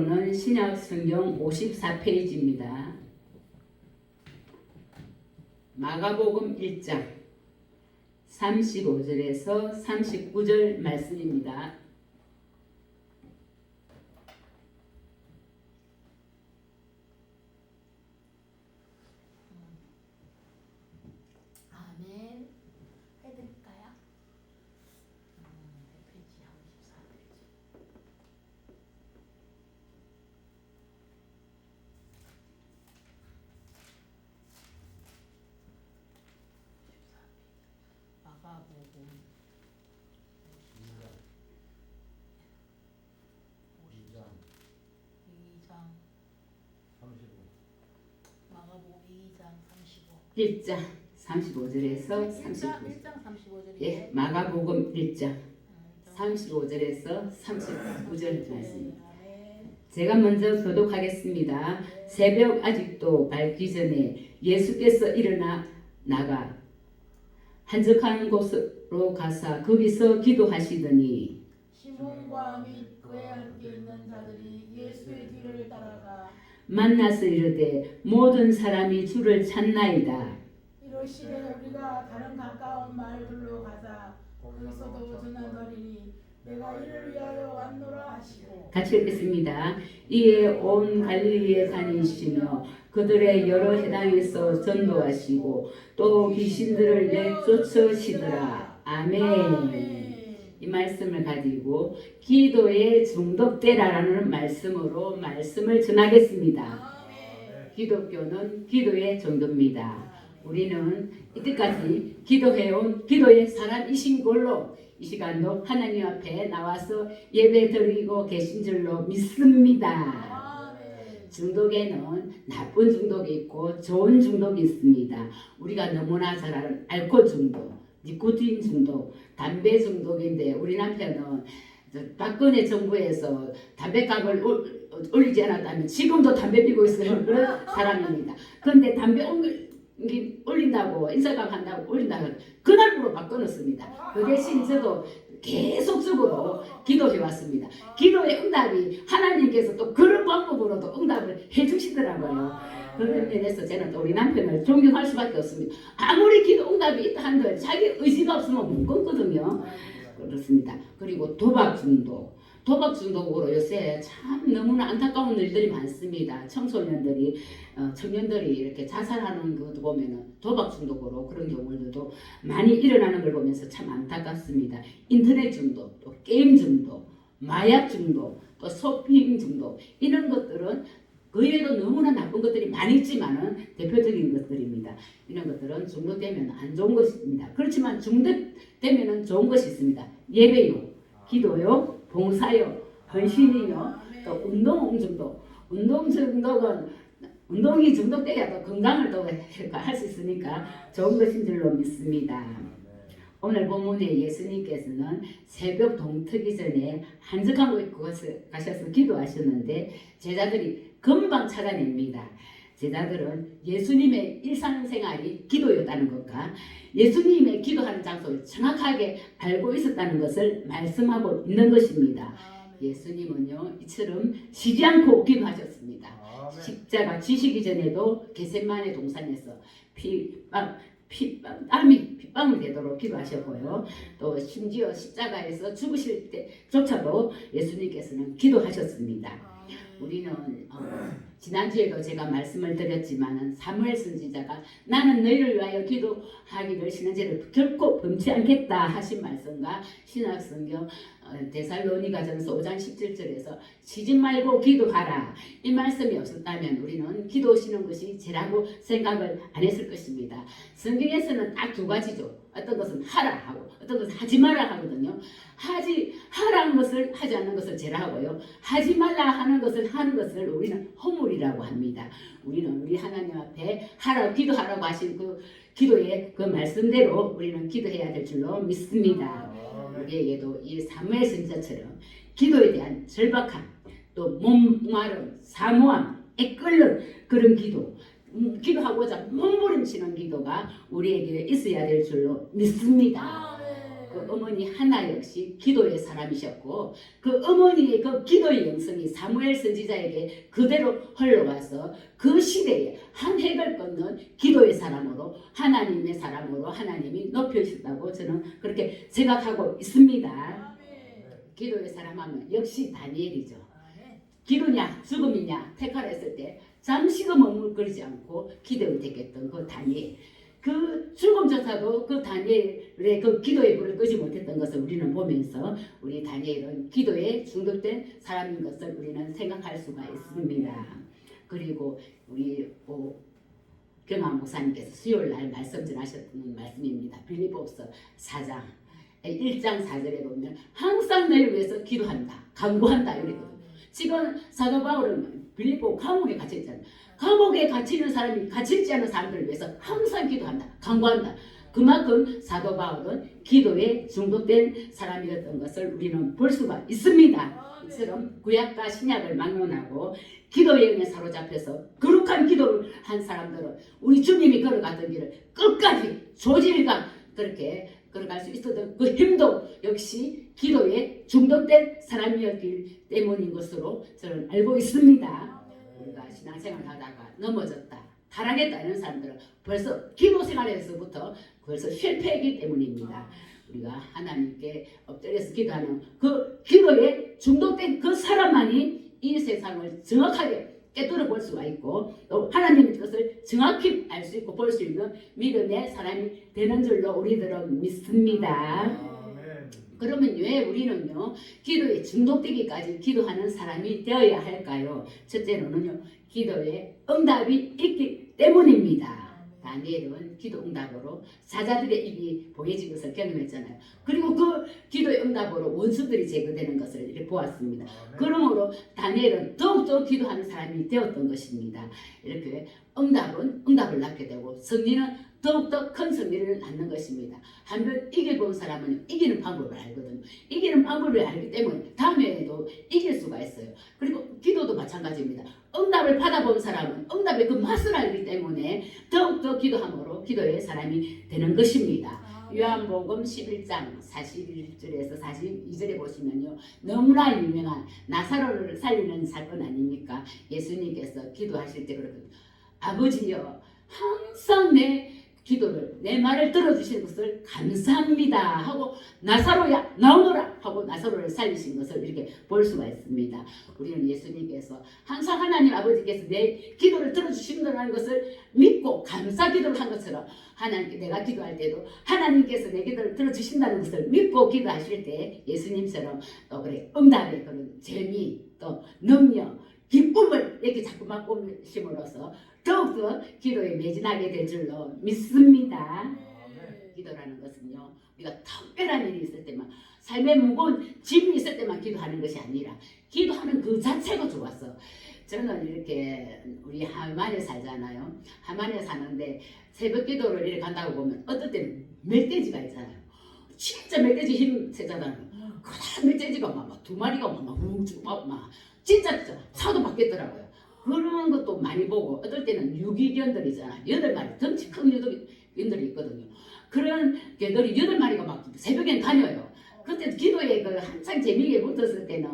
는 신약 성경 54페이지입니다. 마가복음 1장 35절에서 39절 말씀입니다. 아멘. 해드릴까요? 페이지 54페이지. 마가복음 2장 35. 마가복음 2장 35. 1장 35절에서 39절. 1장 35절이에요. 예, 마가복음 1장 35절에서 39절 말씀. 제가 먼저 교독하겠습니다. 새벽 아직도 밝기 전에 예수께서 일어나 나가 한적한 곳으로 가사 거기서 기도하시더니 시몬과 및 그에 함께 있는 자들이 예수의 뒤를 따라가 만나서 이르되 모든 사람이 주를 찾나이다. 이르시되 우리가 다른 가까운 마을들로 가자 거기서도 전하더리니 내가 이를 위하여 왔노라 하시고. 같이 읽겠습니다. 이에 온 갈릴리에 다니시며 그들의 여러 해당에서 전도하시고 또 귀신들을 내쫓으시더라. 아멘. 이 말씀을 가지고 기도에 중독되라라는 말씀으로 말씀을 전하겠습니다. 기독교는 기도의 정도입니다. 우리는 이때까지 기도해온 기도의 사람이신 걸로 이 시간도 하나님 앞에 나와서 예배 드리고 계신 줄로 믿습니다. 중독에는 나쁜 중독이 있고 좋은 중독이 있습니다. 우리가 너무나 잘 아는 알코올 중독, 니코틴 중독, 담배 중독인데 우리 남편은 박근혜 정부에서 담배값을 올리지 않았다면 지금도 담배 피고 있는 그런 사람입니다. 그런데 담배 올린다고 인사감 한다고 올린다고 그날부로 바꿔놓습니다. 그 대신 저도 계속적으로 기도해 왔습니다. 기도의 응답이 하나님께서 또 그런 방법으로도 응답을 해주시더라고요. 그런 면에서 저는 또 우리 남편을 존경할 수밖에 없습니다. 아무리 기도 응답이 있다 한들 자기 의지가 없으면 못 끊거든요. 그렇습니다. 그리고 도박 중독으로 요새 참 너무나 안타까운 일들이 많습니다. 청소년들이 청년들이 이렇게 자살하는 것 보면은 도박 중독으로 그런 경우들도 많이 일어나는 걸 보면서 참 안타깝습니다. 인터넷 중독, 또 게임 중독, 마약 중독, 또 쇼핑 중독 이런 것들은 그 외에도 너무나 나쁜 것들이 많이 있지만은 대표적인 것들입니다. 이런 것들은 중독되면 안 좋은 것입니다. 그렇지만 중독되면은 좋은 것이 있습니다. 예배요, 기도요, 봉사요, 헌신이요, 또 운동 중독. 운동 중독은 운동이 중독돼야 또 건강을 또 할 수 있으니까 좋은 것인 줄로 믿습니다. 오늘 본문에 예수님께서는 새벽 동트기 전에 한적한 곳에 가셔서 기도하셨는데 제자들이 금방 찾아냅니다. 제자들은 예수님의 일상생활이 기도였다는 것과 예수님의 기도하는 장소를 정확하게 알고 있었다는 것을 말씀하고 있는 것입니다. 예수님은요 이처럼 쉬지 않고 기도하셨습니다. 십자가 지시기 전에도 겟세마네 동산에서 핏방울 되도록 기도하셨고요. 또 심지어 십자가에서 죽으실 때조차도 예수님께서는 기도하셨습니다. 우리는 지난주에도 제가 말씀을 드렸지만 사무엘 선지자가 나는 너희를 위하여 기도하기를 신앙제를 결코 범치 않겠다 하신 말씀과 신약성경 데살로니가전서 5장 17절에서 쉬지 말고 기도하라 이 말씀이 없었다면 우리는 기도하시는 것이 죄라고 생각을 안 했을 것입니다. 성경에서는 딱 두 가지죠. 어떤 것은 하라 하고 어떤 것은 하지 말라 하거든요. 하라는 것을 하지 않는 것을 죄라 하고요. 하지 말라 하는 것을 하는 것을 우리는 허물이라고 합니다. 우리는 우리 하나님 앞에 하라고 기도하라고 하신 그 기도의 그 말씀대로 우리는 기도해야 될 줄로 믿습니다. 우리에게도 이 사무엘 선지자처럼 기도에 대한 절박함, 또 목마름, 사모함, 애끓는 그런 기도하고자 몸부림치는 기도가 우리에게 있어야 될 줄로 믿습니다. 그 어머니 하나 역시 기도의 사람이셨고 그 어머니의 그 기도의 영성이 사무엘 선지자에게 그대로 흘러와서 그 시대에 한 획을 끊는 기도의 사람으로 하나님의 사람으로 하나님이 높여주셨다고 저는 그렇게 생각하고 있습니다. 기도의 사람 하면 역시 다니엘이죠. 기도냐 죽음이냐 택하라 했을 때 잠시도 머물거리지 않고 기도를 택했던 그 다니엘. 그 죽음조차도 그 다니엘의 그 기도의 불을 끄지 못했던 것을 우리는 보면서 우리 다니엘은 기도에 중독된 사람인 것을 우리는 생각할 수가 있습니다. 그리고 우리 경환 목사님께서 수요일 날 말씀 전하셨던 말씀입니다. 빌립보서 4장 1장 4절에 보면 항상 너희를 위해서 기도한다, 간구한다 이러거든요. 지금 사도 바울은 빌립보 감옥에 갇혀 있잖아요. 감옥에 갇히는 사람이 갇히지 않은 사람들을 위해서 항상 기도한다, 간구한다. 그만큼 사도 바울은 기도에 중독된 사람이었던 것을 우리는 볼 수가 있습니다. 이처럼 구약과 신약을 막론하고 기도의 영에 사로잡혀서 거룩한 기도를 한 사람들은 우리 주님이 걸어가던 길을 끝까지 조질감 그렇게 걸어갈 수 있었던 그 힘도 역시 기도에 중독된 사람이었기 때문인 것으로 저는 알고 있습니다. 우리가 신앙생활 하다가 넘어졌다, 타락했다 이런 사람들은 벌써 기도 생활에서부터 벌써 실패했기 때문입니다. 우리가 하나님께 엎드려서 기도하는 그 기도에 중독된 그 사람만이 이 세상을 정확하게 깨뜨려 볼 수가 있고 또 하나님의 뜻을 정확히 알 수 있고 볼 수 있는 믿음의 사람이 되는 줄로 우리들은 믿습니다. 그러면 왜 우리는요 기도에 중독되기까지 기도하는 사람이 되어야 할까요? 첫째로는요 기도에 응답이 있기 때문입니다. 다니엘은 기도 응답으로 사자들의 입이 보여진 것을 경험했잖아요. 그리고 그 기도의 응답으로 원수들이 제거되는 것을 이렇게 보았습니다. 그러므로 다니엘은 더욱더 기도하는 사람이 되었던 것입니다. 이렇게 응답을 낳게 되고 승리는 더욱더 큰 승리를 낳는 것입니다. 한번 이겨본 사람은 이기는 방법을 알거든요. 이기는 방법을 알기 때문에 다음에도 이길 수가 있어요. 그리고 기도도 마찬가지입니다. 응답을 받아본 사람은 응답의 그 맛을 알기 때문에 더욱더 기도함으로 기도의 사람이 되는 것입니다. 요한복음 11장 41절에서 42절에 보시면요 너무나 유명한 나사로를 살리는 사건 아닙니까? 예수님께서 기도하실 때 그러거든요. 아버지여 항상 내 기도를 내 말을 들어주신 것을 감사합니다 하고 나사로야 나오너라 하고 나사로를 살리신 것을 이렇게 볼 수가 있습니다. 우리는 예수님께서 항상 하나님 아버지께서 내 기도를 들어주신다는 것을 믿고 감사 기도를 한 것처럼 하나님께 내가 기도할 때도 하나님께서 내 기도를 들어주신다는 것을 믿고 기도하실 때 예수님처럼 또 그래 응답의 그런 재미 또 능력 기쁨을 이렇게 자꾸만 뽐심으로써 더욱더 기도에 매진하게 될 줄로 믿습니다. 기도라는 것은요 우리가 특별한 일이 있을 때만 삶에 무거운 짐이 있을 때만 기도하는 것이 아니라 기도하는 그 자체가 좋았어. 저는 이렇게 우리 하만에 살잖아요. 하만에 사는데 새벽 기도를 이렇게 간다고 보면 어떨 때는 멧돼지가 있잖아요. 진짜 멧돼지 힘 세잖아요. 그 멧돼지가 막 두 마리가 막 진짜 차도 바뀌었더라고요. 그런 것도 많이 보고 어떨 때는 유기견들이잖아. 8마리 덩치 큰 유기견들이 있거든요. 그런 개들이 8마리가 막 새벽엔 다녀요. 그때 기도에 그 한창 재미있게 붙었을 때는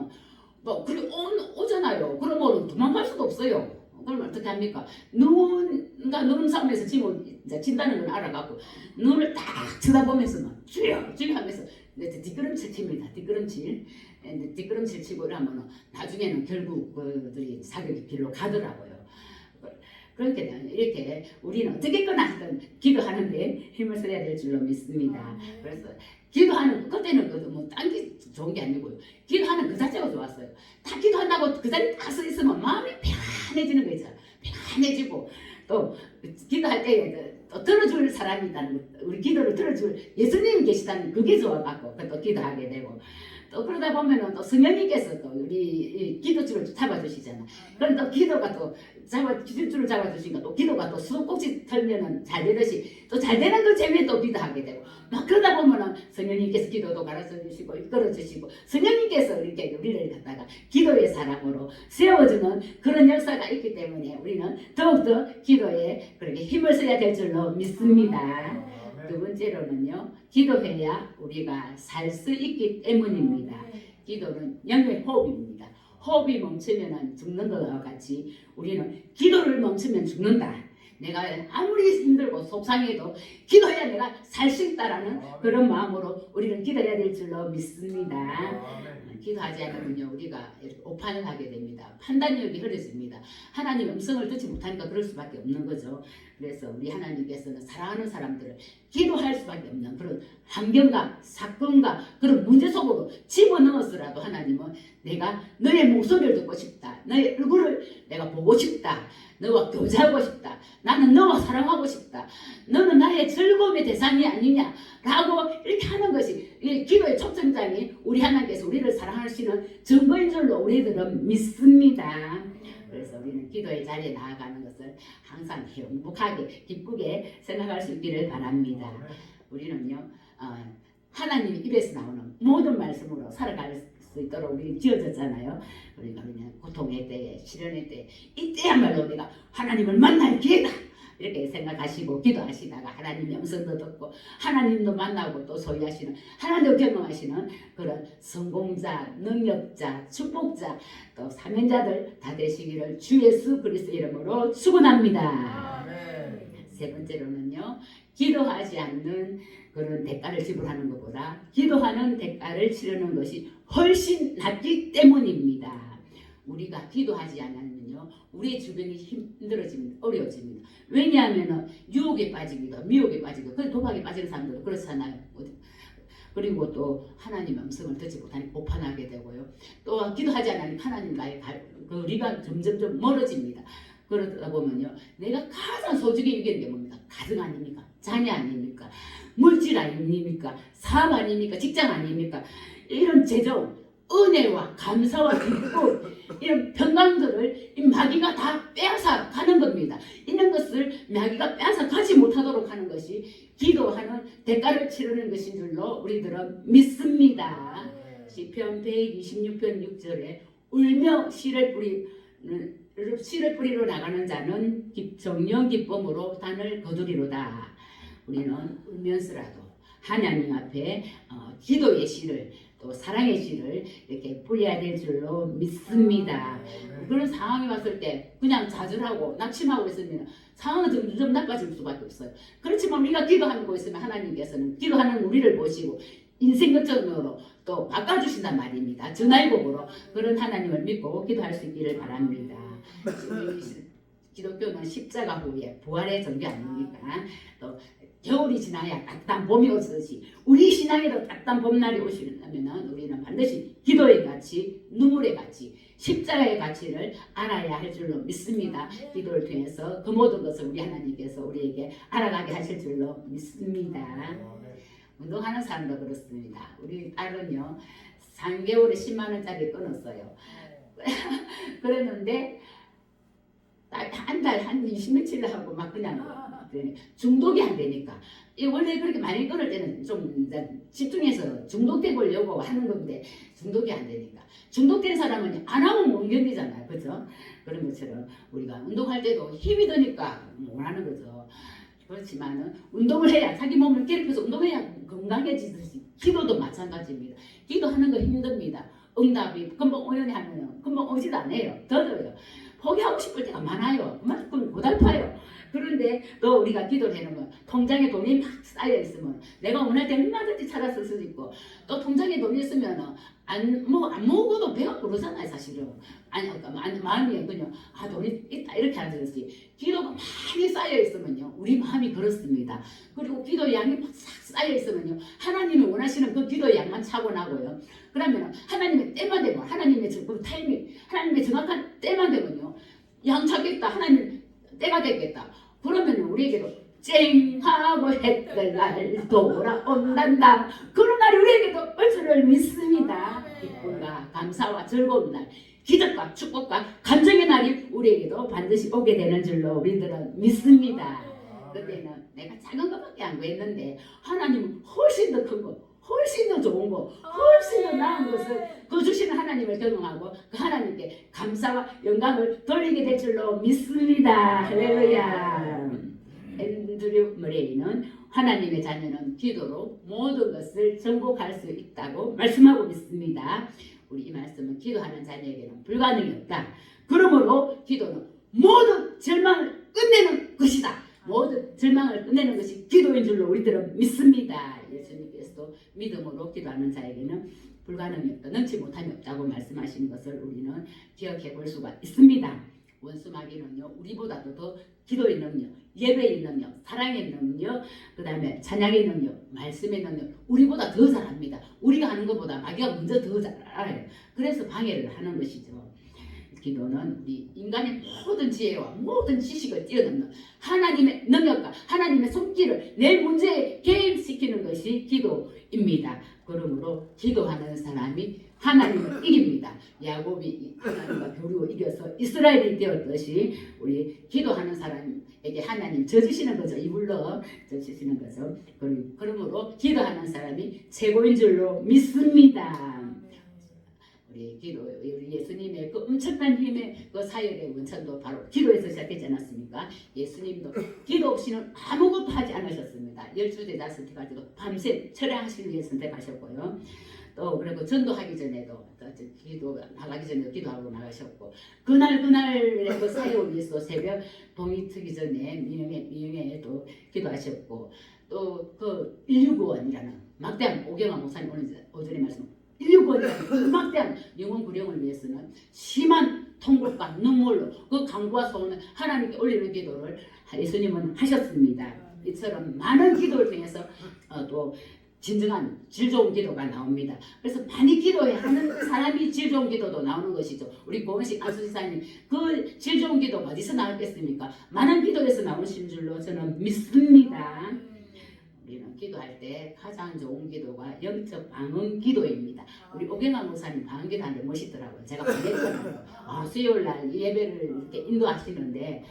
뭐 그리 오잖아요. 그러면 도망갈 수도 없어요. 그러면 어떻게 합니까? 눈 싸움에서 짐을 이제 진다는 걸 알아갖고 눈을 딱 쳐다보면서 막 주여 하면서 뒷걸음질 칩니다. 뒷걸음질 치고 이러면 나중에는 결국 그들이 사격의 길로 가더라고요. 그렇게 이렇게 우리는 어떻게거나 하든 기도하는데 힘을 써야 될 줄로 믿습니다. 그래서 기도하는 그때는 딴 게 좋은 게 아니고요. 기도하는 그 자체가 좋았어요. 다 기도한다고 그 자리에 딱 서 있으면 마음이 편안해지는 거 있잖아요. 편안해지고 또 기도할 때 또 들어줄 사람이 있다는 거, 우리 기도를 들어줄 예수님이 계시다는 그게 좋아갖고 또 기도하게 되고 또 그러다 보면은 또 성령님께서 또 우리 기도줄을 잡아주시잖아. 그럼 또 기도가 또 기도줄을 잡아주시니까 또 기도가 또 수도꼭지 털면은 잘 되듯이 또 잘 되는 그 재미에 또 기도하게 되고 막 그러다 보면은 성령님께서 기도도 가르쳐 주시고 이끌어 주시고 성령님께서 이렇게 우리를 갖다가 기도의 사람으로 세워주는 그런 역사가 있기 때문에 우리는 더욱더 기도에 그렇게 힘을 써야 될 줄로 믿습니다. 두 번째로는요, 기도해야 우리가 살 수 있기 때문입니다. 기도는 영의 호흡입니다. 호흡이 멈추면 죽는 것과 같이 우리는 기도를 멈추면 죽는다. 내가 아무리 힘들고 속상해도 기도해야 내가 살 수 있다라는 그런 마음으로 우리는 기도해야 될 줄로 믿습니다. 기도하지 않으면요 우리가 이렇게 오판을 하게 됩니다. 판단력이 흐려집니다. 하나님 음성을 듣지 못하니까 그럴 수밖에 없는 거죠. 그래서 우리 하나님께서는 사랑하는 사람들을 기도할 수밖에 없는 그런 환경과 사건과 그런 문제 속으로 집어넣었으라도 하나님은 내가 너의 목소리를 듣고 싶다. 너의 얼굴을 내가 보고 싶다. 너와 교제하고 싶다. 나는 너와 사랑하고 싶다. 너는 나의 즐거움의 대상이 아니냐 라고 이렇게 하는 것이 이 기도의 초점장이 우리 하나님께서 우리를 사랑하시는 증거인 줄로 우리들은 믿습니다. 그래서 우리는 기도의 자리에 나아가는 것을 항상 행복하게 기쁘게 생각할 수 있기를 바랍니다. 우리는요 하나님 입에서 나오는 모든 말씀으로 살아갈 수 있도록 우리는 지어졌잖아요. 그러니까 그냥 고통의 때에 시련의 때 이때야말로 우리가 하나님을 만날 기회다 이렇게 생각하시고 기도하시다가 하나님의 음성도 듣고 하나님도 만나고 또 소유하시는 하나님도 경험하시는 그런 성공자, 능력자, 축복자 또 사명자들 다 되시기를 주 예수 그리스도 이름으로 축원합니다. 세 번째로는요 기도하지 않는 그런 대가를 지불하는 것보다 기도하는 대가를 치르는 것이 훨씬 낫기 때문입니다. 우리가 기도하지 않으면요 우리 주변이 힘들어집니다. 어려워집니다. 왜냐하면 유혹에 빠지기도 미혹에 빠지기도 그 도박에 빠지는 사람들도 그렇잖아요. 그리고 또 하나님 음성을 듣지 못하니 오판하게 되고요. 또 기도하지 않으니 하나님과의 거리가 점점 멀어집니다. 그러다 보면요 내가 가장 소중히 여기는 게 뭡니까? 가정 아닙니까? 자녀 아닙니까? 물질 아닙니까? 사업 아닙니까? 직장 아닙니까? 이런 재정, 은혜와 감사와 기쁨 이런 평강들을 이 마귀가 다 빼앗아 가는 겁니다. 이런 것을 마귀가 빼앗아 가지 못하도록 하는 것이 기도하는 대가를 치르는 것인 줄로 우리들은 믿습니다. 시편 126편 6절에 울며 씨를 뿌리러 나가는 자는 정령 기쁨으로 단을 거두리로다. 우리는 울면서라도 하나님 앞에 기도의 씨를 또 사랑의 씨를 이렇게 뿌려야 될 줄로 믿습니다. 그런 상황이 왔을 때 그냥 좌절하고 낙심하고 있으면 상황은 점점 나빠질 수밖에 없어요. 그렇지만 우리가 기도하고 있으면 하나님께서는 기도하는 우리를 보시고 인생 거점으로 또 바꿔주신단 말입니다. 전화위복으로 그런 하나님을 믿고 기도할 수 있기를 바랍니다. 기독교는 십자가 후에 부활의 전개 아닙니까? 또 겨울이 지나야 따뜻한 봄이 오듯이 우리 신앙에도 따뜻한 봄날이 오시려면 우리는 반드시 기도의 가치, 눈물의 가치, 십자가의 가치를 알아야 할 줄로 믿습니다. 기도를 통해서 그 모든 것을 우리 하나님께서 우리에게 알아가게 하실 줄로 믿습니다. 운동하는 사람도 그렇습니다. 우리 딸은요 3개월에 10만 원짜리 끊었어요. 그랬는데 한 달 한 20며칠 하고 막 그냥 중독이 안 되니까 원래 그렇게 많이 끊을 때는 좀 집중해서 중독돼 보려고 하는 건데 중독이 안 되니까 중독된 사람은 안 하면 못 견디잖아요. 그죠? 그런 것처럼 우리가 운동할 때도 힘이 드니까 못 하는 거죠. 그렇지만 운동을 해야 자기 몸을 괴롭혀서 운동해야 건강해지듯이 기도도 마찬가지입니다. 기도하는 거 힘듭니다. 응답이 금방 우연히 하면 금방 오지도 않아요. 더뎌요. 포기하고 싶을 때가 많아요. 그만큼 고달파요. 그런데 또 우리가 기도를 해놓으면 통장에 돈이 막 쌓여 있으면 내가 원할 때 얼마든지 찾아 쓸 수도 있고 또 통장에 돈이 있으면 안 먹어도 배가 부르잖아요. 사실은 마음이 그냥 돈이 있다 이렇게 하듯이 기도가 많이 쌓여 있으면요 우리 마음이 그렇습니다. 그리고 기도 양이 싹 쌓여 있으면요 하나님이 원하시는 그 기도 양만 차고 나고요. 그러면 하나님의 때만 되면 하나님의 타이밍 하나님의 정확한 때만 되면요 양 차겠다. 하나님 때가 되겠다. 그러면 우리에게도 쨍하고 해뜰날 돌아온단다. 그런 날이 우리에게도 올 줄을 믿습니다. 기쁨과 감사와 즐거운 날 기적과 축복과 감정의 날이 우리에게도 반드시 오게 되는 줄로 우리들은 믿습니다. 그때는 내가 작은 것밖에 안 구했는데 하나님은 훨씬 더 큰 거 훨씬 더 좋은 거 훨씬 더 나은 것을 그 주시는 하나님을 경험하고 그 하나님께 감사와 영광을 돌리게 될 줄로 믿습니다. 할렐루야. 앤드류 머레이는 하나님의 자녀는 기도로 모든 것을 정복할 수 있다고 말씀하고 있습니다. 우리 이 말씀은 기도하는 자녀에게는 불가능이 없다. 그러므로 기도는 모든 절망을 끝내는 것이다. 모든 절망을 끝내는 것이 기도인 줄로 우리들은 믿습니다. 예수님께서도 믿음으로 기도하는 자에게는 불가능이 없다. 능치 못함이 없다고 말씀하시는 것을 우리는 기억해 볼 수가 있습니다. 원수 마귀는요, 우리보다도 더 기도의 능력, 예배의 능력, 사랑의 능력, 그 다음에 찬양의 능력, 말씀의 능력, 우리보다 더 잘합니다. 우리가 하는 것보다 마귀가 먼저 더 잘 알아요. 그래서 방해를 하는 것이죠. 기도는 우리 인간의 모든 지혜와 모든 지식을 뛰어넘는 하나님의 능력과 하나님의 손길을 내 문제에 개입시키는 것이 기도입니다. 그러므로 기도하는 사람이 하나님을 이깁니다. 야곱이 하나님과 겨루어 이겨서 이스라엘이 되었듯이 우리 기도하는 사람에게 하나님 져주시는 거죠. 이불로 져주시는 거죠. 그러므로 기도하는 사람이 최고인 줄로 믿습니다. 우리 예수님의 그 엄청난 힘의 그 사역의 원천도 바로 기도에서 시작되지 않았습니까? 예수님도 기도 없이는 아무것도 하지 않으셨습니다. 10주제 다섯 때까지도 밤새 철야하시기 위해 선택하셨고요. 또 그리고 전도하기 전에도 기도 나가기 전에도 기도하고 나가셨고 그날의 그 사역을 위해서 새벽 동이 트기 전에 미영에도 기도하셨고 또 그 169원이라는 막대한 오경화 목사님 오늘 오전에 말씀 169원이라는 막대한 영혼 구령을 위해서는 심한 통곡과 눈물로 그 강구와 소원을 하나님께 올리는 기도를 예수님은 하셨습니다. 이처럼 많은 기도를 통해서 또 진정한 질 좋은 기도가 나옵니다. 그래서 많이 기도해야 하는 사람이 질 좋은 기도도 나오는 것이죠. 우리 고은식 안수지사님 그 질 좋은 기도가 어디서 나왔겠습니까? 많은 기도에서 나오신 줄로 저는 믿습니다. 우리는 기도할 때 가장 좋은 기도가 영적 방언 기도입니다. 우리 오경환 목사님 방언 기도하는데 멋있더라고요. 제가 보냈거든요. 수요일날 예배를 이렇게 인도하시는데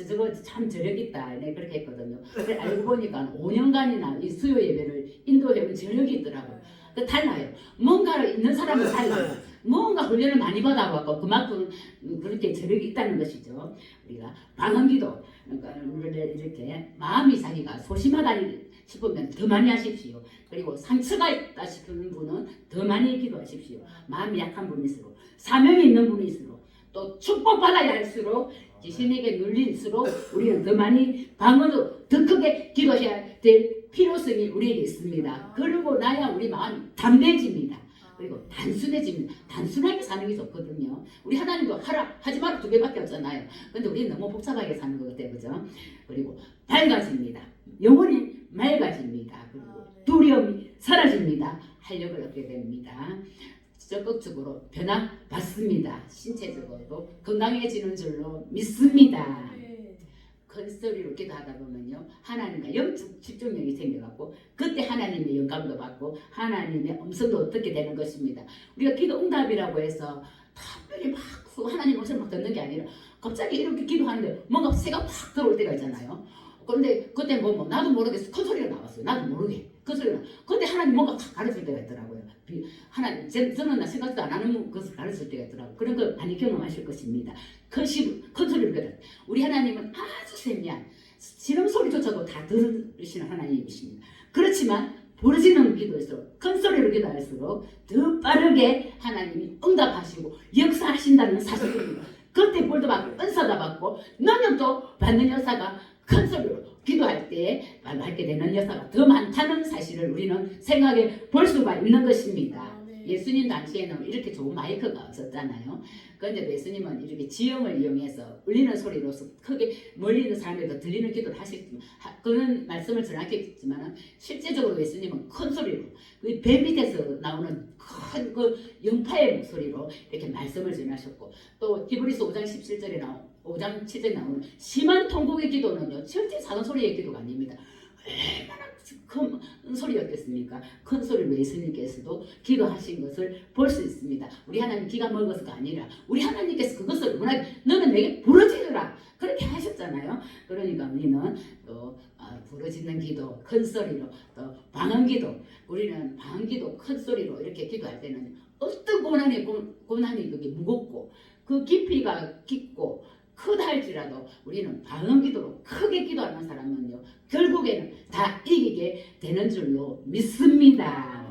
저거 참 저력 있다. 네, 그렇게 했거든요. 그래 알고 보니까 5년간이나 이 수요 예배를 인도해온 저력이 있더라고요. 달라요. 뭔가를 있는 사람은 달라요. 뭔가 훈련을 많이 받아갖고 그만큼 그렇게 저력이 있다는 것이죠. 우리가 방언기도 그러니까 이렇게 마음이 자기가 소심하다 싶으면 더 많이 하십시오. 그리고 상처가 있다 싶은 분은 더 많이 기도하십시오. 마음이 약한 분일수록 사명이 있는 분일수록 또 축복받아야 할수록 귀신에게 눌릴수록 우리는 더 많이 방언으로 더 크게 기도해야 될 필요성이 우리에게 있습니다. 그러고 나야 우리 마음이 담대해집니다. 그리고 단순해집니다. 단순하게 사는 게 좋거든요. 우리 하나님도 하라 하지 마라 2개밖에 없잖아요. 근데 우리는 너무 복잡하게 사는 것 같아요. 그죠? 그리고 밝아집니다. 영혼이 맑아집니다. 그리고 두려움이 사라집니다. 활력을 얻게 됩니다. 적극적으로 변화받습니다. 신체적으로도 건강해지는 줄로 믿습니다. 큰 소리로 기도하다 보면요 하나님과 영적 집중력이 생겨갖고 그때 하나님의 영감도 받고 하나님의 음성도 듣게 되는 것입니다. 우리가 기도 응답이라고 해서 특별히 막 하나님 음성을 막 듣는 게 아니라 갑자기 이렇게 기도하는데 뭔가 새가 확 들어올 때가 있잖아요. 그런데 그때 뭐 나도 모르게 큰 소리가 나왔어요. 나도 모르게 큰 소리가 그때 하나님 뭔가 확 가르칠 때가 있더라고요. 하나님 저는 나 생각도 안 하는 것을 가르칠 때가 있더라고요. 그런 거 많이 경험하실 것입니다. 큰 소리를 들어요. 우리 하나님은 아주 세미한 지름소리조차도 다 들으시는 하나님이십니다. 그렇지만 부르짖는 기도일수록 큰 소리로 기도할수록 더 빠르게 하나님이 응답하시고 역사하신다는 사실입니다. 그때 볼도 받고 은사도 받고 능력도 받는 역사가 큰 소리로 기도할 때 말하게 되는 역사가 더 많다는 사실을 우리는 생각해 볼 수가 있는 것입니다. 예수님 당시에는 이렇게 좋은 마이크가 없었잖아요. 그런데 예수님은 이렇게 지형을 이용해서 울리는 소리로서 크게 멀리 있는 사람에도 들리는 기도를 하셨지만 그런 말씀을 전하겠지만 실제적으로 예수님은 큰 소리로 그 배 밑에서 나오는 큰 그 영파의 목소리로 이렇게 말씀을 전하셨고 또 히브리서 5장 17절에 5장 7절에 나오는 심한 통곡의 기도는요 절대 작은 소리의 기도가 아닙니다. 얼마나 큰 소리였겠습니까? 큰 소리로 예수님께서도 기도하신 것을 볼 수 있습니다. 우리 하나님 기가 먹어서가 아니라 우리 하나님께서 그것을 워낙 너는 내게 부르짖으라 그렇게 하셨잖아요. 그러니까 우리는 또 부르짖는 기도 큰 소리로 또 방언기도 우리는 방언기도 큰 소리로 이렇게 기도할 때는 어떤 고난이 그게 무겁고 그 깊이가 깊고 크다 할지라도 우리는 방언 기도로 크게 기도하는 사람은요 결국에는 다 이기게 되는 줄로 믿습니다.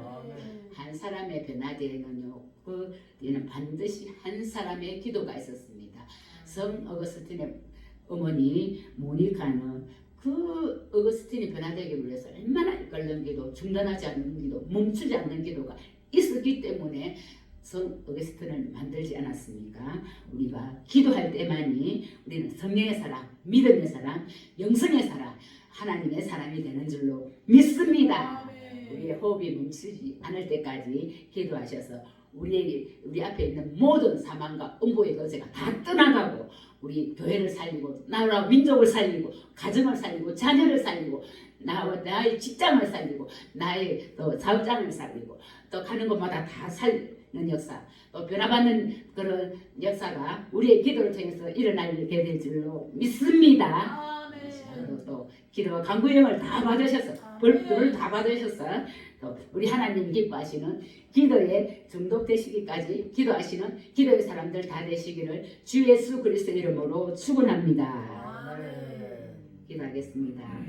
한 사람의 변화되는요 그에는 반드시 한 사람의 기도가 있었습니다. 성 어거스틴의 어머니 모니카는 그 어거스틴이 변화되기 위해서 얼마나 이끌는 기도, 중단하지 않는 기도, 멈추지 않는 기도가 있었기 때문에 성 어거스틴을 만들지 않았습니까? 우리가 기도할 때만이 우리는 성령의 사람, 믿음의 사람, 영성의 사람, 하나님의 사람이 되는 줄로 믿습니다. 우리의 호흡이 멈추지 않을 때까지 기도하셔서 우리 앞에 있는 모든 사망과 음보의 거제가 다 떠나가고 우리 교회를 살리고 나라 민족을 살리고 가정을 살리고 자녀를 살리고 나의 직장을 살리고 나의 또 사업장을 살리고 또 가는 곳마다 다 살리는 역사 또 변화받는 그런 역사가 우리의 기도를 통해서 일어나게 될 줄로 믿습니다. 또 기도와 간구형을 다 받으셔서 벌들을 다 받으셔서 또 우리 하나님 기뻐하시는 기도에 중독되시기까지 기도하시는 기도의 사람들 다 되시기를 주 예수 그리스도 이름으로 축원합니다. 기도하겠습니다.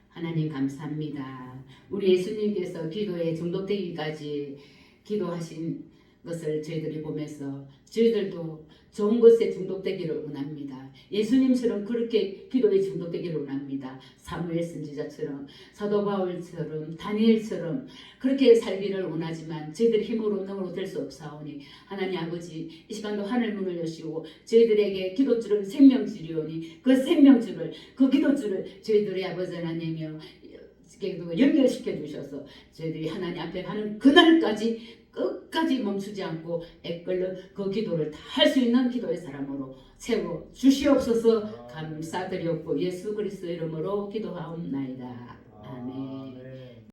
하나님 감사합니다. 우리 예수님께서 기도에 중독되기까지 기도하신 것을 저희들이 보면서 저희들도 좋은 것에 중독되기를 원합니다. 예수님처럼 그렇게 기도에 중독되기를 원합니다. 사무엘 선지자처럼 사도 바울처럼 다니엘처럼 그렇게 살기를 원하지만 저희들의 힘으로 능으로 될 수 없사오니 하나님 아버지 이 시간도 하늘 문을 여시고 저희들에게 기도줄은 생명줄이오니 그 생명줄을 그 기도줄을 저희들의 아버지 하나님이여 연결시켜 주셔서 저희들이 하나님 앞에 가는 그날까지 끝까지 멈추지 않고 애끓는 그 기도를 다 할 수 있는 기도의 사람으로 세워 주시옵소서 감사드렸고 예수 그리스도 이름으로 기도하옵나이다. 아멘.